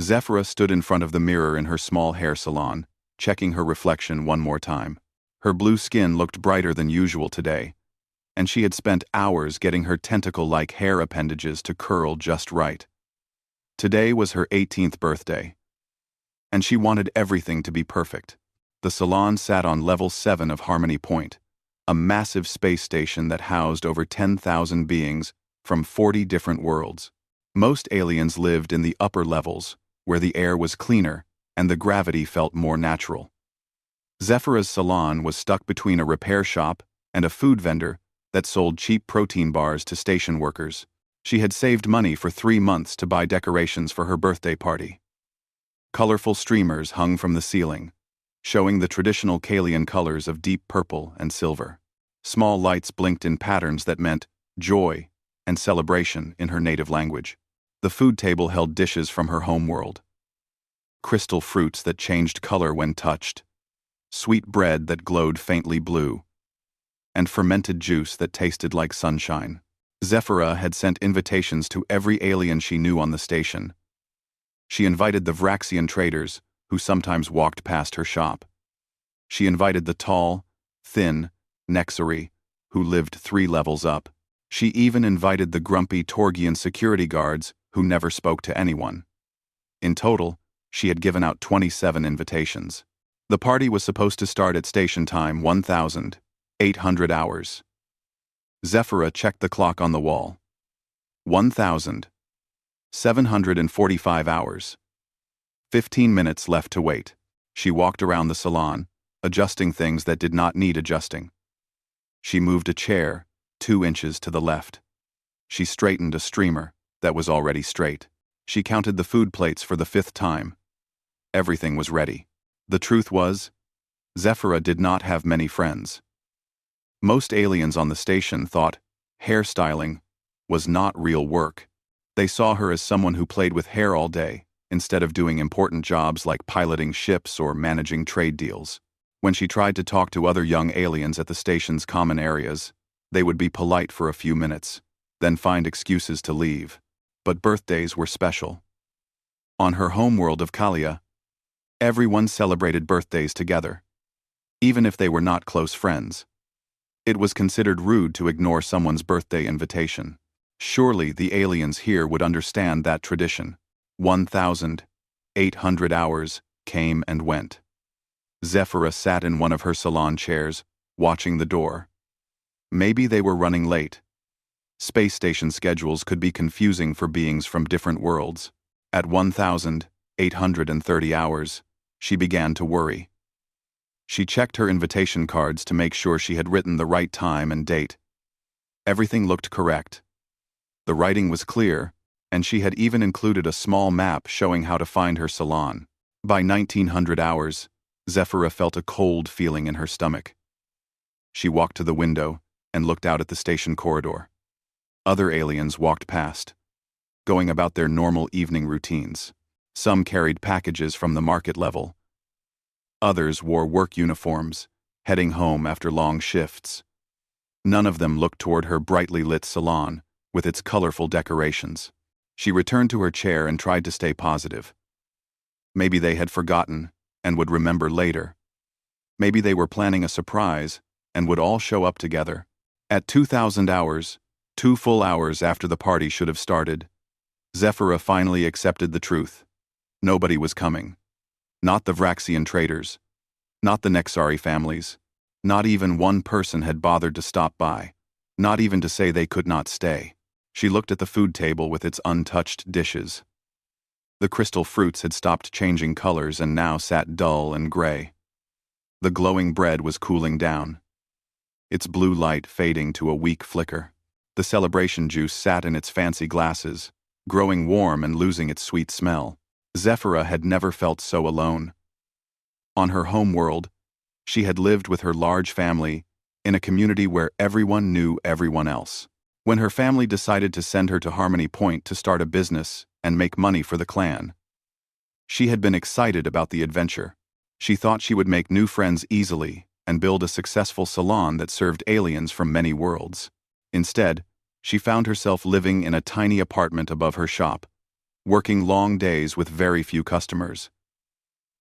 Zephyra stood in front of the mirror in her small hair salon, checking her reflection one more time. Her blue skin looked brighter than usual today, and she had spent hours getting her tentacle-like hair appendages to curl just right. Today was her 18th birthday, and she wanted everything to be perfect. The salon sat on level 7 of Harmony Point, a massive space station that housed over 10,000 beings from 40 different worlds. Most aliens lived in the upper levels, where the air was cleaner and the gravity felt more natural. Zephyra's salon was stuck between a repair shop and a food vendor that sold cheap protein bars to station workers. She had saved money for 3 months to buy decorations for her birthday party. Colorful streamers hung from the ceiling, showing the traditional Kalian colors of deep purple and silver. Small lights blinked in patterns that meant joy and celebration in her native language. The food table held dishes from her home world. Crystal fruits that changed color when touched, sweet bread that glowed faintly blue, and fermented juice that tasted like sunshine. Zephyra had sent invitations to every alien she knew on the station. She invited the Vraxian traders, who sometimes walked past her shop. She invited the tall, thin Nexari, who lived 3 levels up. She even invited the grumpy Torgian security guards, who never spoke to anyone. In total, she had given out 27 invitations. The party was supposed to start at station time 1,800 hours. Zephyra checked the clock on the wall. 1,745 hours. 15 minutes left to wait. She walked around the salon, adjusting things that did not need adjusting. She moved a chair 2 inches to the left. She straightened a streamer that was already straight. She counted the food plates for the 5th time. Everything was ready. The truth was, Zephyra did not have many friends. Most aliens on the station thought hairstyling was not real work. They saw her as someone who played with hair all day, instead of doing important jobs like piloting ships or managing trade deals. When she tried to talk to other young aliens at the station's common areas, they would be polite for a few minutes, then find excuses to leave. But birthdays were special. On her homeworld of Kalia, everyone celebrated birthdays together, even if they were not close friends. It was considered rude to ignore someone's birthday invitation. Surely the aliens here would understand that tradition. 1,800 hours came and went. Zephyra sat in one of her salon chairs, watching the door. Maybe they were running late. Space station schedules could be confusing for beings from different worlds. At 1,830 hours, she began to worry. She checked her invitation cards to make sure she had written the right time and date. Everything looked correct. The writing was clear, and she had even included a small map showing how to find her salon. By 1,900 hours, Zephyra felt a cold feeling in her stomach. She walked to the window and looked out at the station corridor. Other aliens walked past, going about their normal evening routines. Some carried packages from the market level. Others wore work uniforms, heading home after long shifts. None of them looked toward her brightly lit salon, with its colorful decorations. She returned to her chair and tried to stay positive. Maybe they had forgotten and would remember later. Maybe they were planning a surprise and would all show up together. At 2,000 hours, 2 full hours after the party should have started, Zephyra finally accepted the truth. Nobody was coming. Not the Vraxian traders. Not the Nexari families. Not even one person had bothered to stop by. Not even to say they could not stay. She looked at the food table with its untouched dishes. The crystal fruits had stopped changing colors and now sat dull and gray. The glowing bread was cooling down, its blue light fading to a weak flicker. The celebration juice sat in its fancy glasses, growing warm and losing its sweet smell. Zephyra had never felt so alone. On her home world, she had lived with her large family in a community where everyone knew everyone else. When her family decided to send her to Harmony Point to start a business and make money for the clan, she had been excited about the adventure. She thought she would make new friends easily and build a successful salon that served aliens from many worlds. Instead, she found herself living in a tiny apartment above her shop, working long days with very few customers.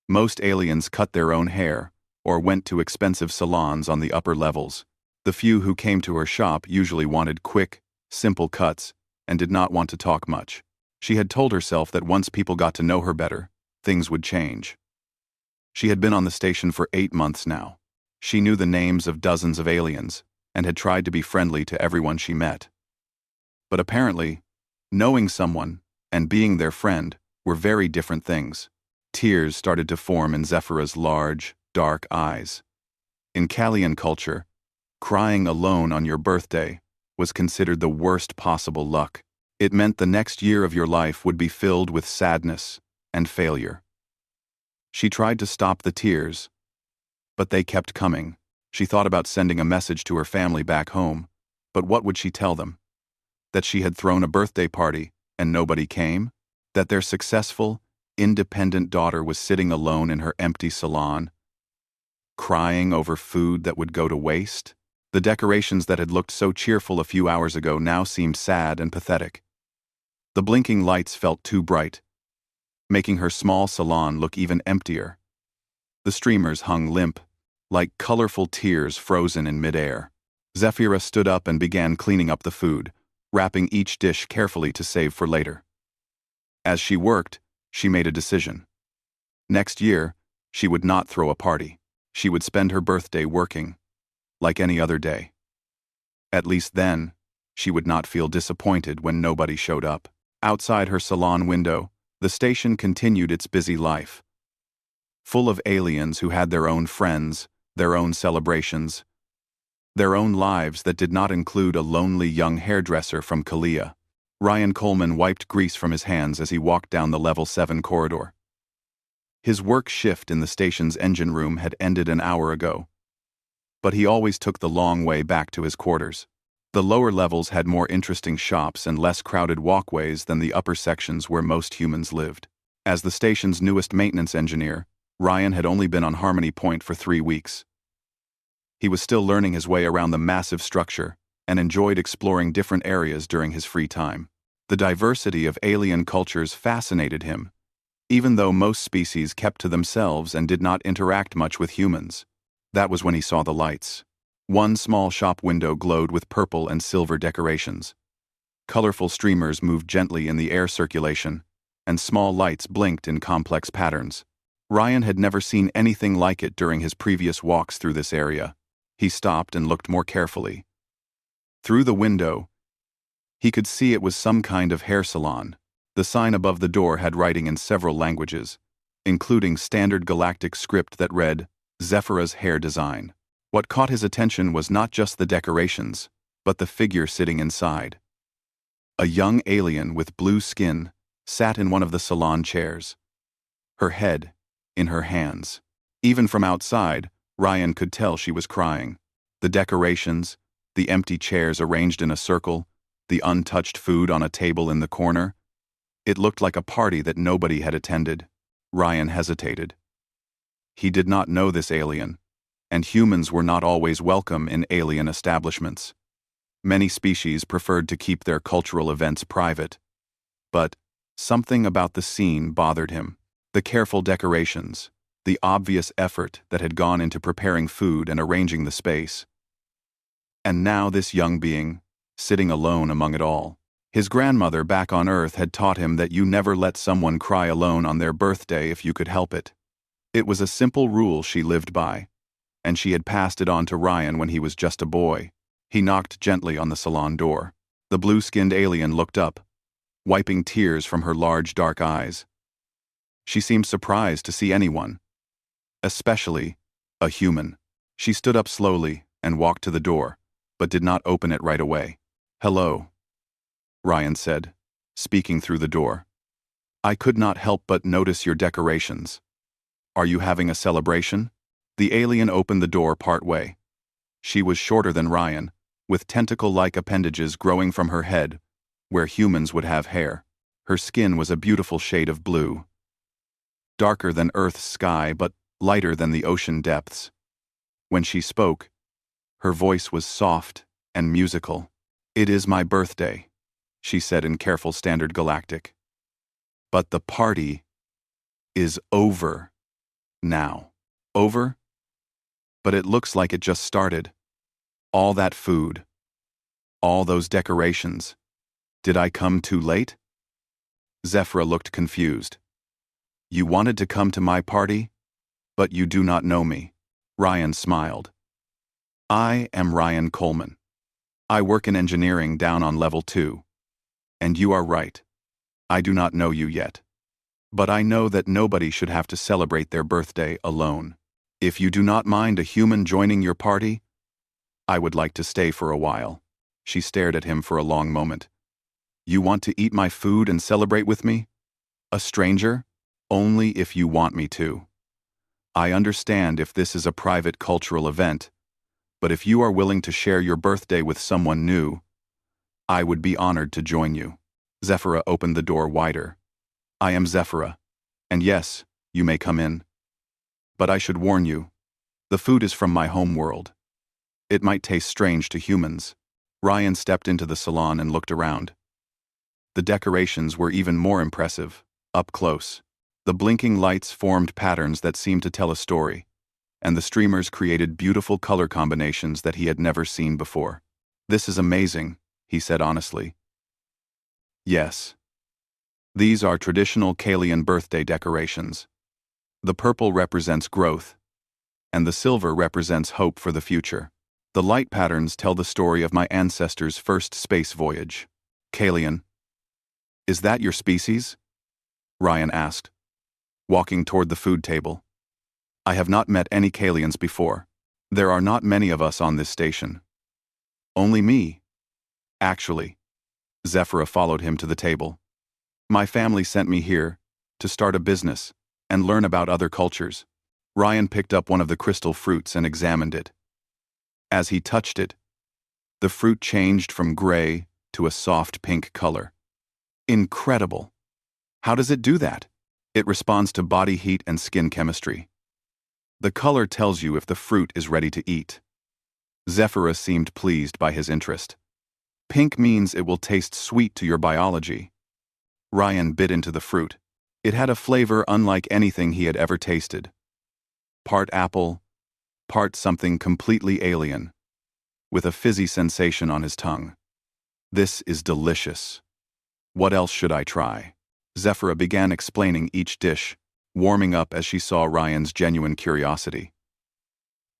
Most aliens cut their own hair or went to expensive salons on the upper levels. The few who came to her shop usually wanted quick, simple cuts and did not want to talk much. She had told herself that once people got to know her better, things would change. She had been on the station for 8 months now. She knew the names of dozens of aliens and had tried to be friendly to everyone she met. But apparently, knowing someone and being their friend were very different things. Tears started to form in Zephyra's large, dark eyes. In Kalian culture, crying alone on your birthday was considered the worst possible luck. It meant the next year of your life would be filled with sadness and failure. She tried to stop the tears, but they kept coming. She thought about sending a message to her family back home, but what would she tell them? That she had thrown a birthday party and nobody came? That their successful, independent daughter was sitting alone in her empty salon, crying over food that would go to waste? The decorations that had looked so cheerful a few hours ago now seemed sad and pathetic. The blinking lights felt too bright, making her small salon look even emptier. The streamers hung limp, like colorful tears frozen in midair. Zephyra stood up and began cleaning up the food, wrapping each dish carefully to save for later. As she worked, she made a decision. Next year, she would not throw a party. She would spend her birthday working, like any other day. At least then, she would not feel disappointed when nobody showed up. Outside her salon window, the station continued its busy life, full of aliens who had their own friends, their own celebrations, their own lives that did not include a lonely young hairdresser from Kalia. Ryan Coleman wiped grease from his hands as he walked down the level 7 corridor. His work shift in the station's engine room had ended an hour ago, but he always took the long way back to his quarters. The lower levels had more interesting shops and less crowded walkways than the upper sections where most humans lived. As the station's newest maintenance engineer, Ryan had only been on Harmony Point for 3 weeks. He was still learning his way around the massive structure and enjoyed exploring different areas during his free time. The diversity of alien cultures fascinated him, even though most species kept to themselves and did not interact much with humans. That was when he saw the lights. One small shop window glowed with purple and silver decorations. Colorful streamers moved gently in the air circulation, and small lights blinked in complex patterns. Ryan had never seen anything like it during his previous walks through this area. He stopped and looked more carefully. Through the window, he could see it was some kind of hair salon. The sign above the door had writing in several languages, including standard galactic script that read, Zephyra's hair design. What caught his attention was not just the decorations, but the figure sitting inside. A young alien with blue skin sat in one of the salon chairs, her head in her hands. Even from outside, Ryan could tell she was crying. The decorations, the empty chairs arranged in a circle, the untouched food on a table in the corner. It looked like a party that nobody had attended. Ryan hesitated. He did not know this alien, and humans were not always welcome in alien establishments. Many species preferred to keep their cultural events private. But something about the scene bothered him. The careful decorations, the obvious effort that had gone into preparing food and arranging the space. And now this young being, sitting alone among it all. His grandmother back on Earth had taught him that you never let someone cry alone on their birthday if you could help it. It was a simple rule she lived by, and she had passed it on to Ryan when he was just a boy. He knocked gently on the salon door. The blue-skinned alien looked up, wiping tears from her large dark eyes. She seemed surprised to see anyone, especially a human. She stood up slowly and walked to the door, but did not open it right away. Hello, Ryan said, speaking through the door. I could not help but notice your decorations. Are you having a celebration? The alien opened the door part way. She was shorter than Ryan, with tentacle-like appendages growing from her head, where humans would have hair. Her skin was a beautiful shade of blue, darker than Earth's sky but lighter than the ocean depths. When she spoke, her voice was soft and musical. It is my birthday, she said in careful standard galactic. But the party is over now. Over? But it looks like it just started. All that food. All those decorations. Did I come too late? Zephyra looked confused. You wanted to come to my party? But you do not know me. Ryan smiled. I am Ryan Coleman. I work in engineering down on level 2. And you are right. I do not know you yet. But I know that nobody should have to celebrate their birthday alone. If you do not mind a human joining your party, I would like to stay for a while. She stared at him for a long moment. You want to eat my food and celebrate with me? A stranger? Only if you want me to. I understand if this is a private cultural event, but if you are willing to share your birthday with someone new, I would be honored to join you. Zephyra opened the door wider. I am Zephyra, and yes, you may come in. But I should warn you, the food is from my home world. It might taste strange to humans. Ryan stepped into the salon and looked around. The decorations were even more impressive, up close. The blinking lights formed patterns that seemed to tell a story, and the streamers created beautiful color combinations that he had never seen before. This is amazing, he said honestly. Yes. These are traditional Kalian birthday decorations. The purple represents growth, and the silver represents hope for the future. The light patterns tell the story of my ancestors' first space voyage. Kalian. Is that your species? Ryan asked, walking toward the food table. I have not met any Kalians before. There are not many of us on this station. Only me. Actually. Zephyra followed him to the table. My family sent me here to start a business and learn about other cultures. Ryan picked up one of the crystal fruits and examined it. As he touched it, the fruit changed from gray to a soft pink color. Incredible. How does it do that? It responds to body heat and skin chemistry. The color tells you if the fruit is ready to eat. Zephyra seemed pleased by his interest. Pink means it will taste sweet to your biology. Ryan bit into the fruit. It had a flavor unlike anything he had ever tasted. Part apple, part something completely alien, with a fizzy sensation on his tongue. This is delicious. What else should I try? Zephyra began explaining each dish, warming up as she saw Ryan's genuine curiosity.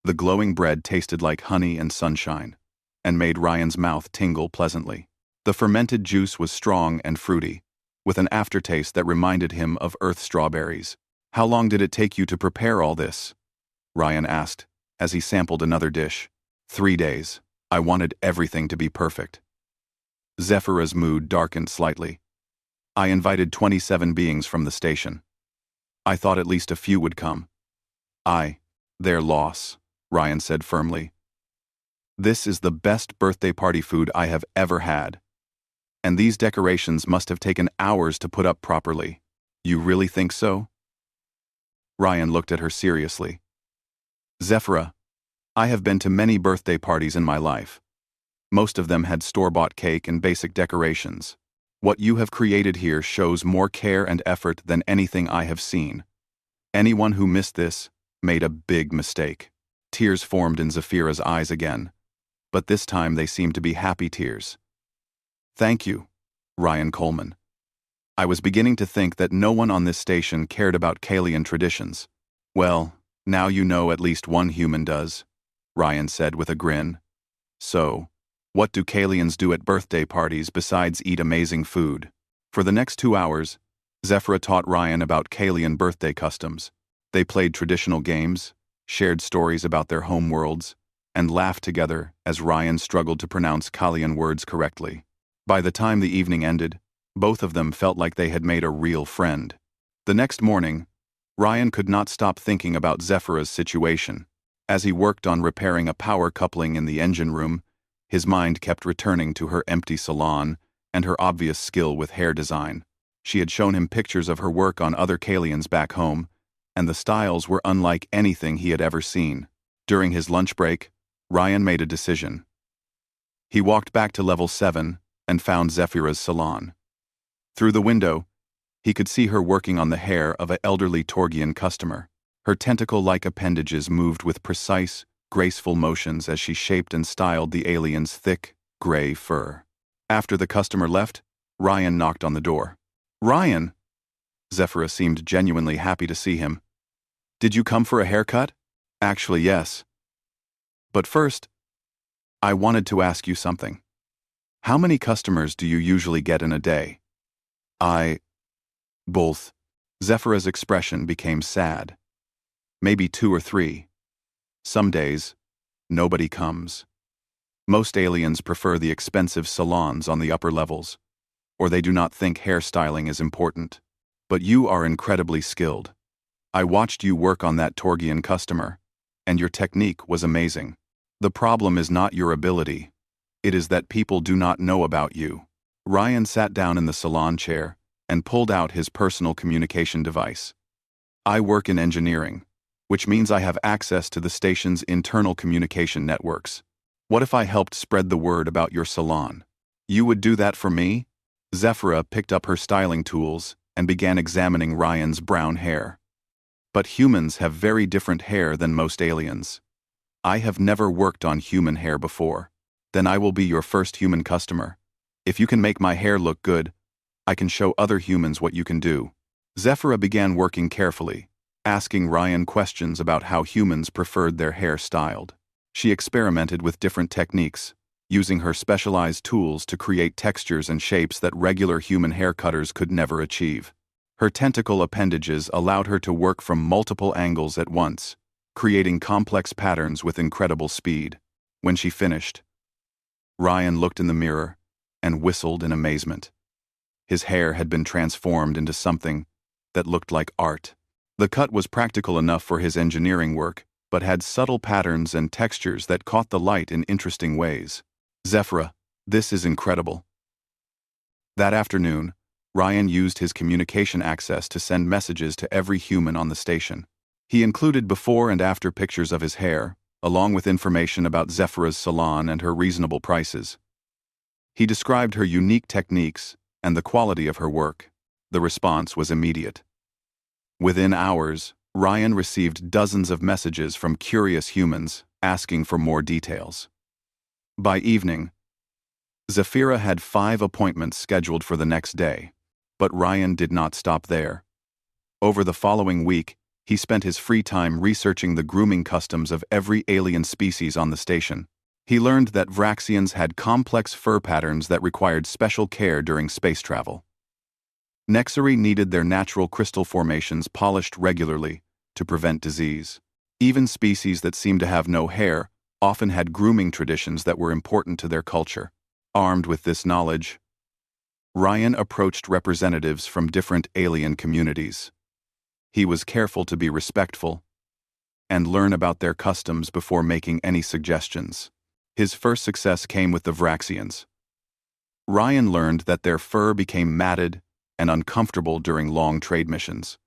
The glowing bread tasted like honey and sunshine, and made Ryan's mouth tingle pleasantly. The fermented juice was strong and fruity, with an aftertaste that reminded him of earth strawberries. How long did it take you to prepare all this? Ryan asked, as he sampled another dish. 3 days. I wanted everything to be perfect. Zephyra's mood darkened slightly. I invited 27 beings from the station. I thought at least a few would come. Their loss, Ryan said firmly. This is the best birthday party food I have ever had. And these decorations must have taken hours to put up properly. You really think so? Ryan looked at her seriously. Zephyra, I have been to many birthday parties in my life. Most of them had store-bought cake and basic decorations. What you have created here shows more care and effort than anything I have seen. Anyone who missed this made a big mistake. Tears formed in Zephyra's eyes again, but this time they seemed to be happy tears. Thank you, Ryan Coleman. I was beginning to think that no one on this station cared about Kalian traditions. Well, now you know at least one human does, Ryan said with a grin. So, what do Kalians do at birthday parties besides eat amazing food? For the next 2 hours, Zephyra taught Ryan about Kalian birthday customs. They played traditional games, shared stories about their home worlds, and laughed together as Ryan struggled to pronounce Kalian words correctly. By the time the evening ended, both of them felt like they had made a real friend. The next morning, Ryan could not stop thinking about Zephyra's situation. As he worked on repairing a power coupling in the engine room, his mind kept returning to her empty salon and her obvious skill with hair design. She had shown him pictures of her work on other Kalians back home, and the styles were unlike anything he had ever seen. During his lunch break, Ryan made a decision. He walked back to level 7 and found Zephyra's salon. Through the window, He could see her working on the hair of an elderly Torgian customer. Her tentacle-like appendages moved with precise, graceful motions as she shaped and styled the alien's thick, gray fur. After the customer left, Ryan knocked on the door. "Ryan!" Zephyra seemed genuinely happy to see him. "Did you come for a haircut?" "Actually, yes. But first, I wanted to ask you something. How many customers do you usually get in a day?" Both. Zephyra's expression became sad. "Maybe 2 or 3. Some days, nobody comes. Most aliens prefer the expensive salons on the upper levels, or they do not think hairstyling is important. But you are incredibly skilled. I watched you work on that Torgian customer, and your technique was amazing. The problem is not your ability. It is that people do not know about you." Ryan sat down in the salon chair and pulled out his personal communication device. "I work in engineering, which means I have access to the station's internal communication networks. What if I helped spread the word about your salon? You would do that for me?" Zephyra picked up her styling tools and began examining Ryan's brown hair. "But humans have very different hair than most aliens. I have never worked on human hair before. Then I will be your first human customer. If you can make my hair look good, I can show other humans what you can do." Zephyra began working carefully, asking Ryan questions about how humans preferred their hair styled. She experimented with different techniques, using her specialized tools to create textures and shapes that regular human hair cutters could never achieve. Her tentacle appendages allowed her to work from multiple angles at once, creating complex patterns with incredible speed. When she finished, Ryan looked in the mirror and whistled in amazement. His hair had been transformed into something that looked like art. The cut was practical enough for his engineering work, but had subtle patterns and textures that caught the light in interesting ways. "Zephyra, this is incredible." That afternoon, Ryan used his communication access to send messages to every human on the station. He included before and after pictures of his hair, along with information about Zephyra's salon and her reasonable prices. He described her unique techniques and the quality of her work. The response was immediate. Within hours, Ryan received dozens of messages from curious humans asking for more details. By evening, Zephyra had 5 appointments scheduled for the next day, but Ryan did not stop there. Over the following week, he spent his free time researching the grooming customs of every alien species on the station. He learned that Vraxians had complex fur patterns that required special care during space travel. Nexari needed their natural crystal formations polished regularly to prevent disease. Even species that seemed to have no hair often had grooming traditions that were important to their culture. Armed with this knowledge, Ryan approached representatives from different alien communities. He was careful to be respectful and learn about their customs before making any suggestions. His first success came with the Vraxians. Ryan learned that their fur became matted and uncomfortable during long trade missions,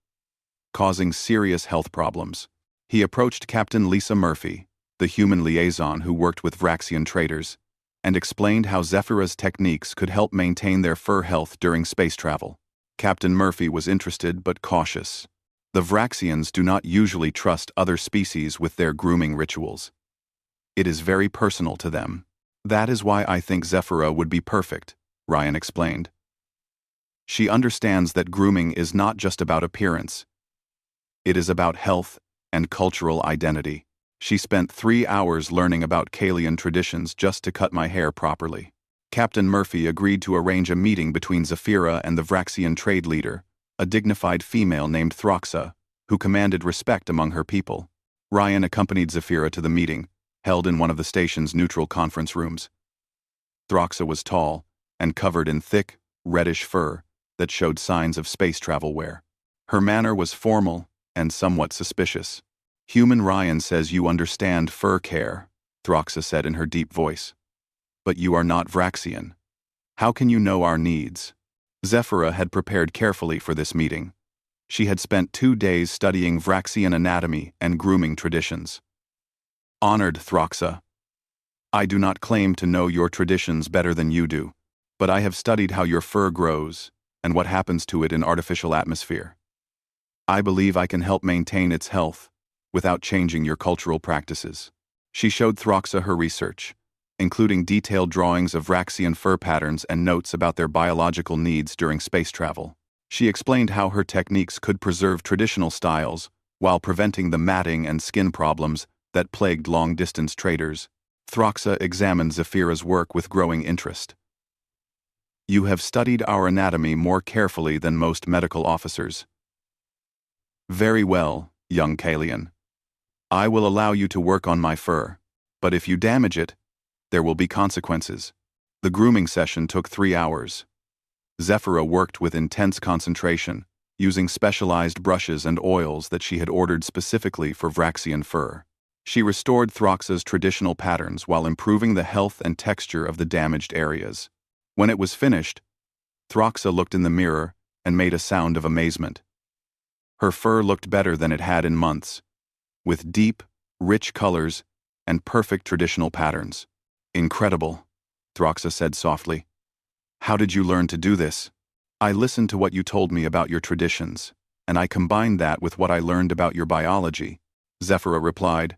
causing serious health problems. He approached Captain Lisa Murphy, the human liaison who worked with Vraxian traders, and explained how Zephyra's techniques could help maintain their fur health during space travel. Captain Murphy was interested but cautious. The Vraxians do not usually trust other species with their grooming rituals. It is very personal to them. "That is why I think Zephyra would be perfect," Ryan explained. "She understands that grooming is not just about appearance. It is about health and cultural identity. She spent 3 hours learning about Kalian traditions just to cut my hair properly." Captain Murphy agreed to arrange a meeting between Zephyra and the Vraxian trade leader, a dignified female named Throxa, who commanded respect among her people. Ryan accompanied Zephyra to the meeting, held in one of the station's neutral conference rooms. Throxa was tall and covered in thick, reddish fur that showed signs of space travel wear. Her manner was formal and somewhat suspicious. "Human Ryan says you understand fur care," Throxa said in her deep voice. "But you are not Vraxian. How can you know our needs?" Zephyra had prepared carefully for this meeting. She had spent 2 days studying Vraxian anatomy and grooming traditions. "Honored Throxa, I do not claim to know your traditions better than you do, but I have studied how your fur grows and what happens to it in artificial atmosphere. I believe I can help maintain its health without changing your cultural practices. She showed Throxa her research, including detailed drawings of Vraxian fur patterns and notes about their biological needs during space travel. She explained how her techniques could preserve traditional styles while preventing the matting and skin problems that plagued long-distance traders. Throxa examined Zephyra's work with growing interest. You have studied our anatomy more carefully than most medical officers. Very well, young Kalian. I will allow you to work on my fur, but if you damage it, there will be consequences. The grooming session took 3 hours. Zephyra worked with intense concentration, using specialized brushes and oils that she had ordered specifically for Vraxian fur. She restored Throxa's traditional patterns while improving the health and texture of the damaged areas. When it was finished, Throxa looked in the mirror and made a sound of amazement. Her fur looked better than it had in months, with deep, rich colors and perfect traditional patterns. Incredible, Throxa said softly. How did you learn to do this? I listened to what you told me about your traditions, and I combined that with what I learned about your biology, Zephyra replied.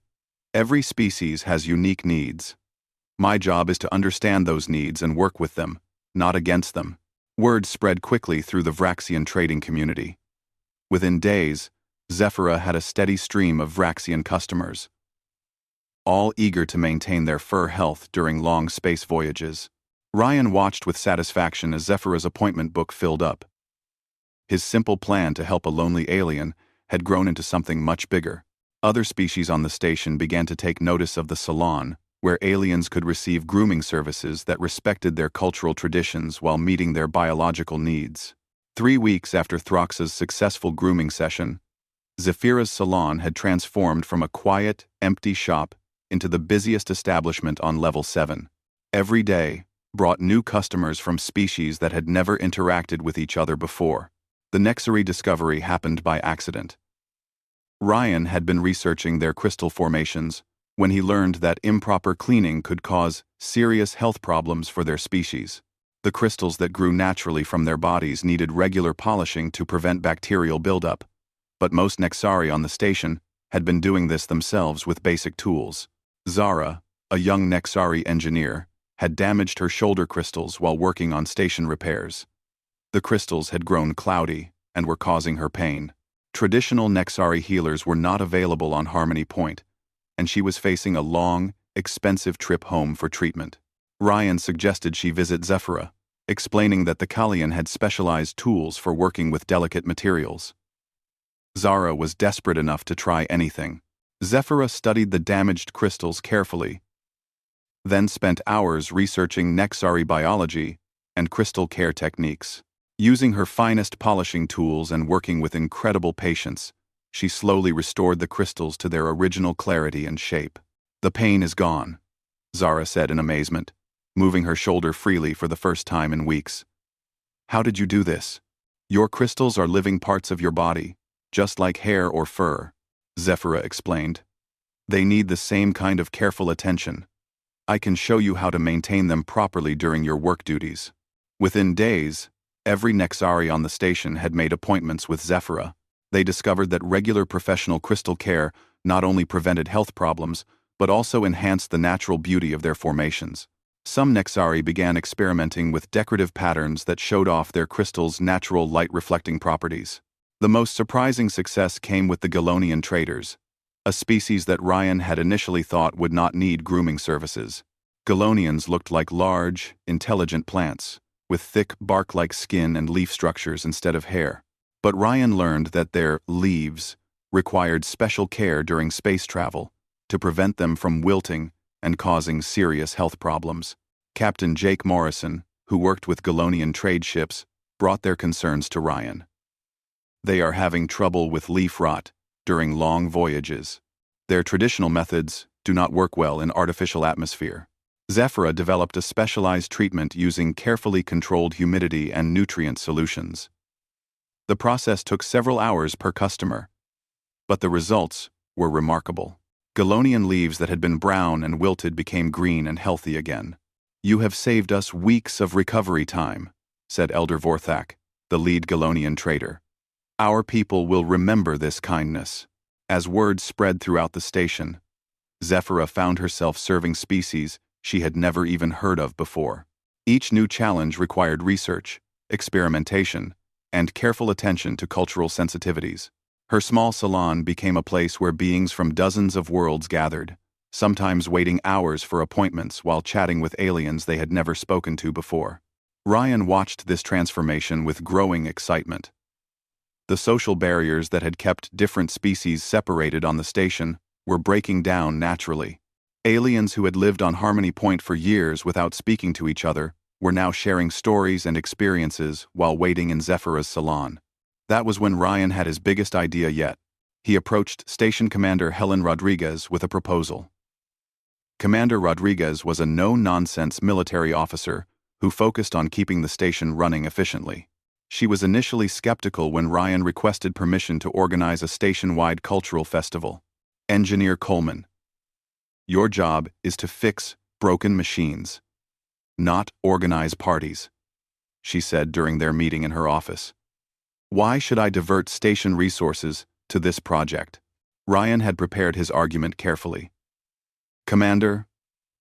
Every species has unique needs. My job is to understand those needs and work with them, not against them. Word spread quickly through the Vraxian trading community. Within days, Zephyra had a steady stream of Vraxian customers, all eager to maintain their fur health during long space voyages. Ryan watched with satisfaction as Zephyra's appointment book filled up. His simple plan to help a lonely alien had grown into something much bigger. Other species on the station began to take notice of the salon, where aliens could receive grooming services that respected their cultural traditions while meeting their biological needs. 3 weeks after Throxa's successful grooming session, Zephyra's salon had transformed from a quiet, empty shop into the busiest establishment on Level 7. Every day brought new customers from species that had never interacted with each other before. The Nexari discovery happened by accident. Ryan had been researching their crystal formations when he learned that improper cleaning could cause serious health problems for their species. The crystals that grew naturally from their bodies needed regular polishing to prevent bacterial buildup, but most Nexari on the station had been doing this themselves with basic tools. Zara, a young Nexari engineer, had damaged her shoulder crystals while working on station repairs. The crystals had grown cloudy and were causing her pain. Traditional Nexari healers were not available on Harmony Point, and she was facing a long, expensive trip home for treatment. Ryan suggested she visit Zephyra, explaining that the Kalian had specialized tools for working with delicate materials. Zara was desperate enough to try anything. Zephyra studied the damaged crystals carefully, then spent hours researching Nexari biology and crystal care techniques. Using her finest polishing tools and working with incredible patience, she slowly restored the crystals to their original clarity and shape. The pain is gone, Zara said in amazement, moving her shoulder freely for the first time in weeks. How did you do this? Your crystals are living parts of your body, just like hair or fur, Zephyra explained. They need the same kind of careful attention. I can show you how to maintain them properly during your work duties. Within days, every Nexari on the station had made appointments with Zephyra. They discovered that regular professional crystal care not only prevented health problems, but also enhanced the natural beauty of their formations. Some Nexari began experimenting with decorative patterns that showed off their crystals' natural light-reflecting properties. The most surprising success came with the Galonian traders, a species that Ryan had initially thought would not need grooming services. Galonians looked like large, intelligent plants, with thick bark-like skin and leaf structures instead of hair. But Ryan learned that their leaves required special care during space travel to prevent them from wilting and causing serious health problems. Captain Jake Morrison, who worked with Galonian trade ships, brought their concerns to Ryan. They are having trouble with leaf rot during long voyages. Their traditional methods do not work well in artificial atmosphere. Zephyra developed a specialized treatment using carefully controlled humidity and nutrient solutions. The process took several hours per customer, but the results were remarkable. Galonian leaves that had been brown and wilted became green and healthy again. You have saved us weeks of recovery time, said Elder Vorthak, the lead Galonian trader. Our people will remember this kindness. As word spread throughout the station, Zephyra found herself serving species she had never even heard of before. Each new challenge required research, experimentation, and careful attention to cultural sensitivities. Her small salon became a place where beings from dozens of worlds gathered, sometimes waiting hours for appointments while chatting with aliens they had never spoken to before. Ryan watched this transformation with growing excitement. The social barriers that had kept different species separated on the station were breaking down naturally. Aliens who had lived on Harmony Point for years without speaking to each other were now sharing stories and experiences while waiting in Zephyra's salon. That was when Ryan had his biggest idea yet. He approached Station Commander Helen Rodriguez with a proposal. Commander Rodriguez was a no-nonsense military officer who focused on keeping the station running efficiently. She was initially skeptical when Ryan requested permission to organize a station-wide cultural festival. Engineer Coleman, your job is to fix broken machines, not organize parties, she said during their meeting in her office. Why should I divert station resources to this project? Ryan had prepared his argument carefully. Commander,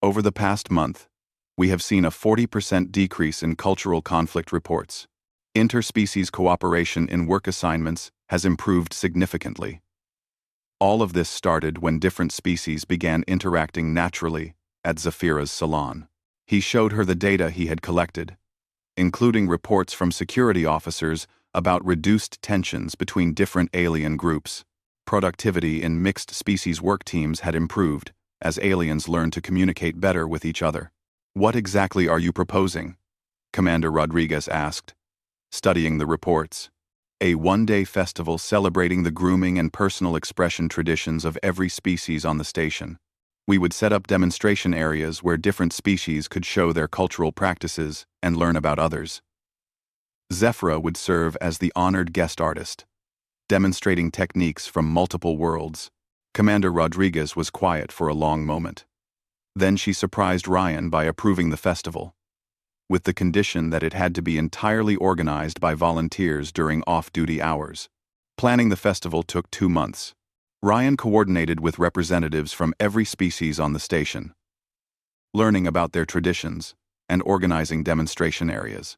over the past month, we have seen a 40% decrease in cultural conflict reports. Interspecies cooperation in work assignments has improved significantly. All of this started when different species began interacting naturally at Zephyra's salon. He showed her the data he had collected, including reports from security officers about reduced tensions between different alien groups. Productivity in mixed-species work teams had improved as aliens learned to communicate better with each other. What exactly are you proposing? Commander Rodriguez asked, studying the reports. A one-day festival celebrating the grooming and personal expression traditions of every species on the station. We would set up demonstration areas where different species could show their cultural practices and learn about others. Zephyra would serve as the honored guest artist, demonstrating techniques from multiple worlds. Commander Rodriguez was quiet for a long moment. Then she surprised Ryan by approving the festival, with the condition that it had to be entirely organized by volunteers during off-duty hours. Planning the festival took 2 months. Ryan coordinated with representatives from every species on the station, learning about their traditions and organizing demonstration areas.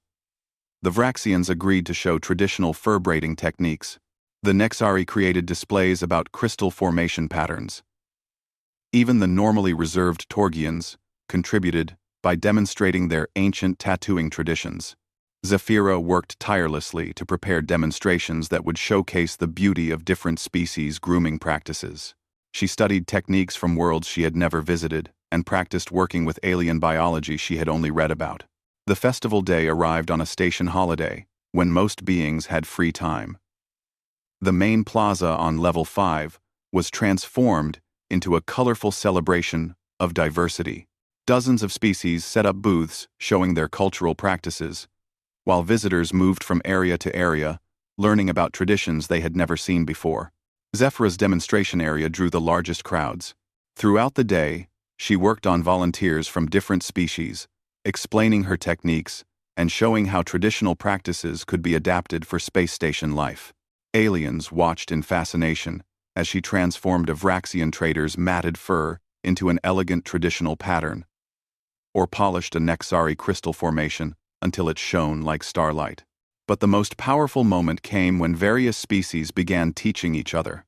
The Vraxians agreed to show traditional fur braiding techniques. The Nexari created displays about crystal formation patterns. Even the normally reserved Torgians contributed by demonstrating their ancient tattooing traditions. Zephyra worked tirelessly to prepare demonstrations that would showcase the beauty of different species' grooming practices. She studied techniques from worlds she had never visited and practiced working with alien biology she had only read about. The festival day arrived on a station holiday, when most beings had free time. The main plaza on Level 5 was transformed into a colorful celebration of diversity. Dozens of species set up booths showing their cultural practices, while visitors moved from area to area, learning about traditions they had never seen before. Zephyra's demonstration area drew the largest crowds. Throughout the day, she worked on volunteers from different species, explaining her techniques and showing how traditional practices could be adapted for space station life. Aliens watched in fascination as she transformed a Vraxian trader's matted fur into an elegant traditional pattern, or polished a Nexari crystal formation until it shone like starlight. But the most powerful moment came when various species began teaching each other.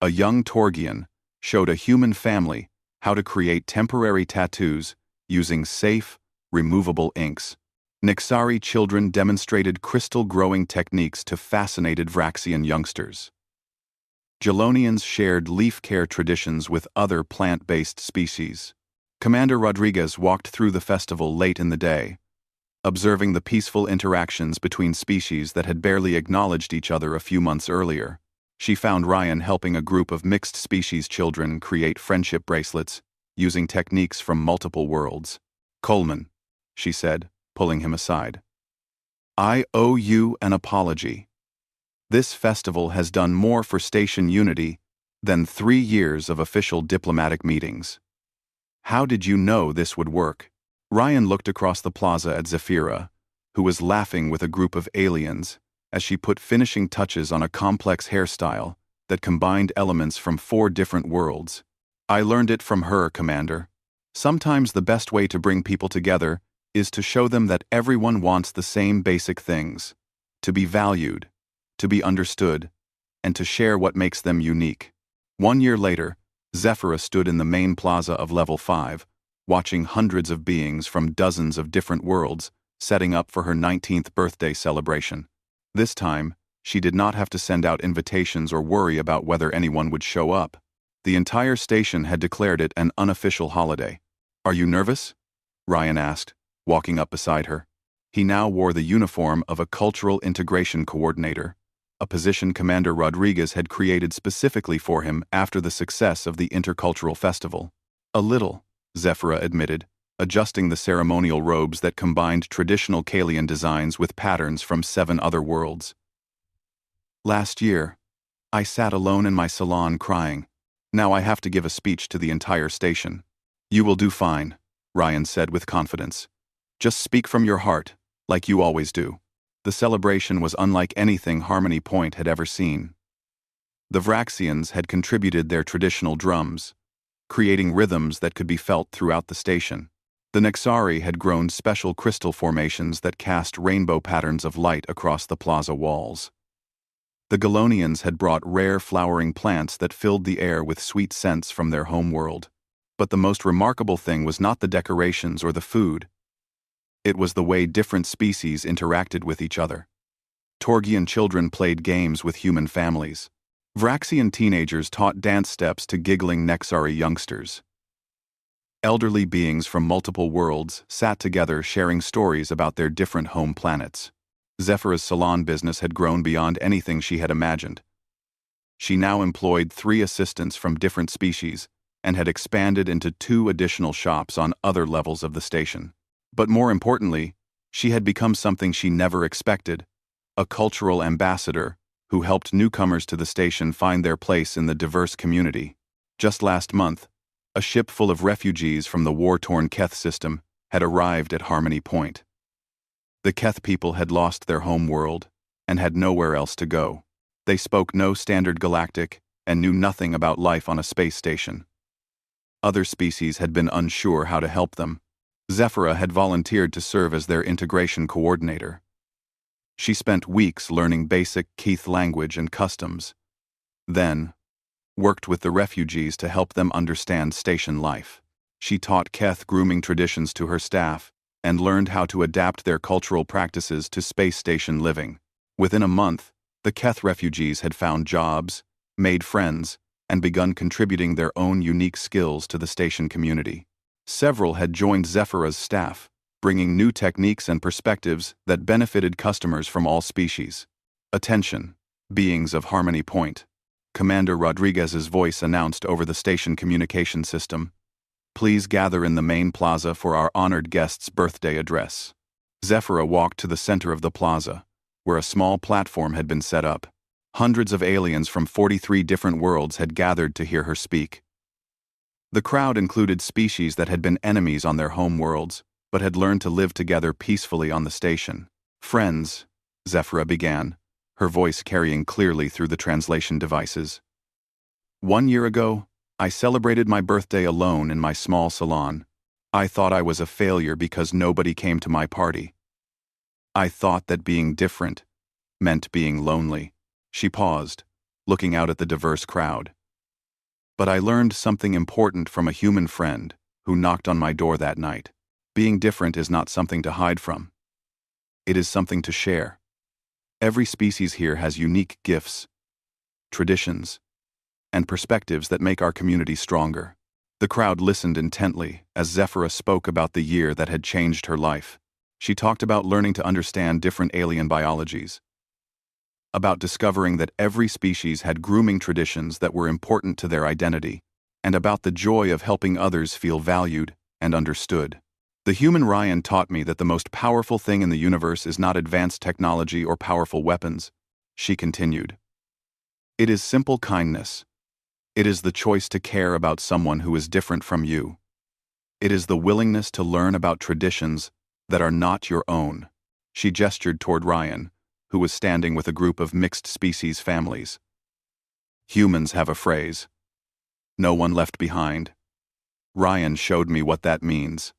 A young Torgian showed a human family how to create temporary tattoos using safe, removable inks. Nexari children demonstrated crystal growing techniques to fascinated Vraxian youngsters. Gelonians shared leaf care traditions with other plant-based species. Commander Rodriguez walked through the festival late in the day, observing the peaceful interactions between species that had barely acknowledged each other a few months earlier. She found Ryan helping a group of mixed-species children create friendship bracelets using techniques from multiple worlds. Coleman, she said, pulling him aside. I owe you an apology. This festival has done more for station unity than 3 years of official diplomatic meetings. How did you know this would work? Ryan looked across the plaza at Zephyra, who was laughing with a group of aliens as she put finishing touches on a complex hairstyle that combined elements from 4 different worlds. "I learned it from her, Commander. Sometimes the best way to bring people together is to show them that everyone wants the same basic things: to be valued, to be understood, and to share what makes them unique." 1 year later, Zephyra stood in the main plaza of Level 5, watching hundreds of beings from dozens of different worlds setting up for her 19th birthday celebration. This time, she did not have to send out invitations or worry about whether anyone would show up. The entire station had declared it an unofficial holiday. "Are you nervous?" Ryan asked, walking up beside her. He now wore the uniform of a cultural integration coordinator, a position Commander Rodriguez had created specifically for him after the success of the Intercultural Festival. "A little," Zephyra admitted, adjusting the ceremonial robes that combined traditional Kalian designs with patterns from 7 other worlds. "Last year, I sat alone in my salon crying. Now I have to give a speech to the entire station." "You will do fine," Ryan said with confidence. "Just speak from your heart, like you always do." The celebration was unlike anything Harmony Point had ever seen. The Vraxians had contributed their traditional drums, creating rhythms that could be felt throughout the station. The Nexari had grown special crystal formations that cast rainbow patterns of light across the plaza walls. The Galonians had brought rare flowering plants that filled the air with sweet scents from their home world. But the most remarkable thing was not the decorations or the food. It was the way different species interacted with each other. Torgian children played games with human families. Vraxian teenagers taught dance steps to giggling Nexari youngsters. Elderly beings from multiple worlds sat together sharing stories about their different home planets. Zephyra's salon business had grown beyond anything she had imagined. She now employed 3 assistants from different species and had expanded into 2 additional shops on other levels of the station. But more importantly, she had become something she never expected: a cultural ambassador who helped newcomers to the station find their place in the diverse community. Just last month, a ship full of refugees from the war-torn Keth system had arrived at Harmony Point. The Keth people had lost their home world and had nowhere else to go. They spoke no standard galactic and knew nothing about life on a space station. Other species had been unsure how to help them. Zephyra had volunteered to serve as their integration coordinator. She spent weeks learning basic Keth language and customs, then worked with the refugees to help them understand station life. She taught Keth grooming traditions to her staff and learned how to adapt their cultural practices to space station living. Within a month, the Keth refugees had found jobs, made friends, and begun contributing their own unique skills to the station community. Several had joined Zephyra's staff, bringing new techniques and perspectives that benefited customers from all species. "Attention, beings of Harmony Point," Commander Rodriguez's voice announced over the station communication system. "Please gather in the main plaza for our honored guest's birthday address." Zephyra walked to the center of the plaza, where a small platform had been set up. Hundreds of aliens from 43 different worlds had gathered to hear her speak. The crowd included species that had been enemies on their home worlds, but had learned to live together peacefully on the station. "Friends," Zephyra began, her voice carrying clearly through the translation devices. "1 year ago, I celebrated my birthday alone in my small salon. I thought I was a failure because nobody came to my party. I thought that being different meant being lonely." She paused, looking out at the diverse crowd. "But I learned something important from a human friend who knocked on my door that night. Being different is not something to hide from. It is something to share. Every species here has unique gifts, traditions, and perspectives that make our community stronger." The crowd listened intently as Zephyra spoke about the year that had changed her life. She talked about learning to understand different alien biologies, about discovering that every species had grooming traditions that were important to their identity, and about the joy of helping others feel valued and understood. "The human Ryan taught me that the most powerful thing in the universe is not advanced technology or powerful weapons," she continued. "It is simple kindness. It is the choice to care about someone who is different from you. It is the willingness to learn about traditions that are not your own." She gestured toward Ryan, who was standing with a group of mixed-species families. Humans have a phrase. No one left behind. Ryan showed me what that means.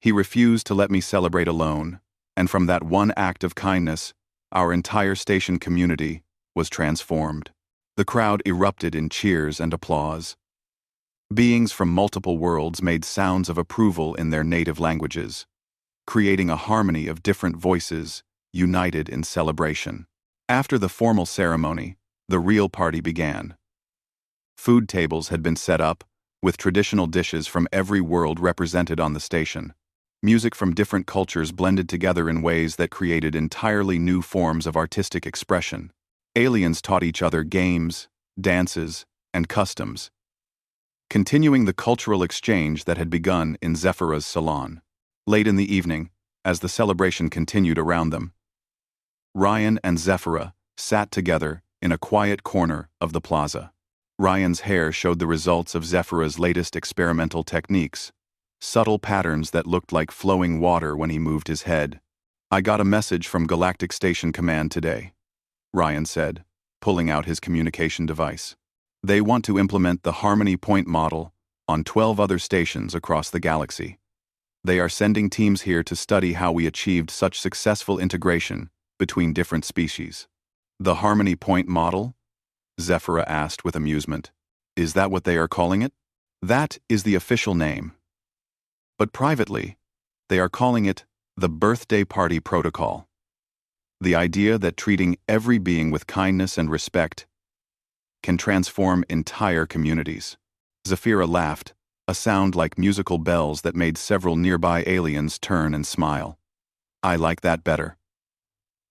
He refused to let me celebrate alone, and from that one act of kindness, our entire station community was transformed. The crowd erupted in cheers and applause. Beings from multiple worlds made sounds of approval in their native languages, creating a harmony of different voices, united in celebration. After the formal ceremony, the real party began. Food tables had been set up, with traditional dishes from every world represented on the station. Music from different cultures blended together in ways that created entirely new forms of artistic expression. Aliens taught each other games, dances, and customs, continuing the cultural exchange that had begun in Zephyrah's salon. Late in the evening, as the celebration continued around them, Ryan and Zephyrah sat together in a quiet corner of the plaza. Ryan's hair showed the results of Zephyrah's latest experimental techniques, subtle patterns that looked like flowing water when he moved his head. "I got a message from Galactic Station Command today," Ryan said, pulling out his communication device. "They want to implement the Harmony Point model on 12 other stations across the galaxy. They are sending teams here to study how we achieved such successful integration between different species." "The Harmony Point model?" Zephyrah asked with amusement. "Is that what they are calling it?" "That is the official name. But privately, they are calling it the Birthday Party Protocol. The idea that treating every being with kindness and respect can transform entire communities." Zephyrah laughed, a sound like musical bells that made several nearby aliens turn and smile. "I like that better.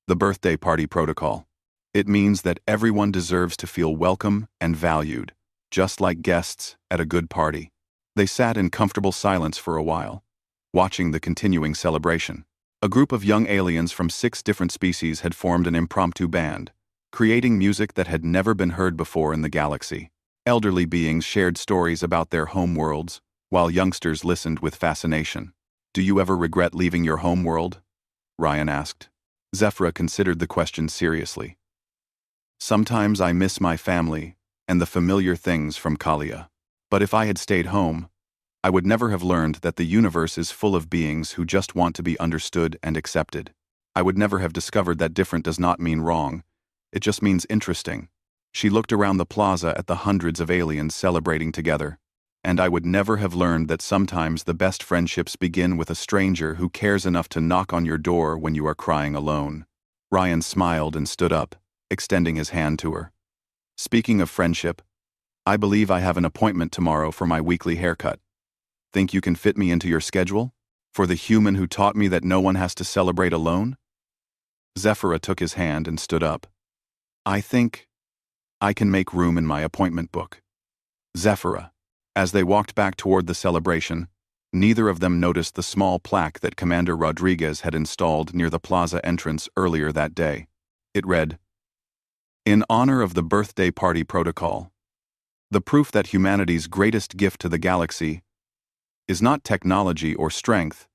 The Birthday Party Protocol. It means that everyone deserves to feel welcome and valued, just like guests at a good party." They sat in comfortable silence for a while, watching the continuing celebration. A group of young aliens from 6 different species had formed an impromptu band, creating music that had never been heard before in the galaxy. Elderly beings shared stories about their home worlds, while youngsters listened with fascination. "Do you ever regret leaving your home world?" Ryan asked. Zephyrah considered the question seriously. "Sometimes I miss my family and the familiar things from Kalia. But if I had stayed home, I would never have learned that the universe is full of beings who just want to be understood and accepted. I would never have discovered that different does not mean wrong, it just means interesting." She looked around the plaza at the hundreds of aliens celebrating together. "And I would never have learned that sometimes the best friendships begin with a stranger who cares enough to knock on your door when you are crying alone." Ryan smiled and stood up, extending his hand to her. "Speaking of friendship, I believe I have an appointment tomorrow for my weekly haircut. Think you can fit me into your schedule? For the human who taught me that no one has to celebrate alone?" Zephyrah took his hand and stood up. "I think I can make room in my appointment book." Zephyrah. As they walked back toward the celebration, neither of them noticed the small plaque that Commander Rodriguez had installed near the plaza entrance earlier that day. It read, "In honor of the Birthday Party Protocol, the proof that humanity's greatest gift to the galaxy is not technology or strength,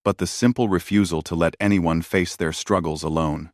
but the simple refusal to let anyone face their struggles alone."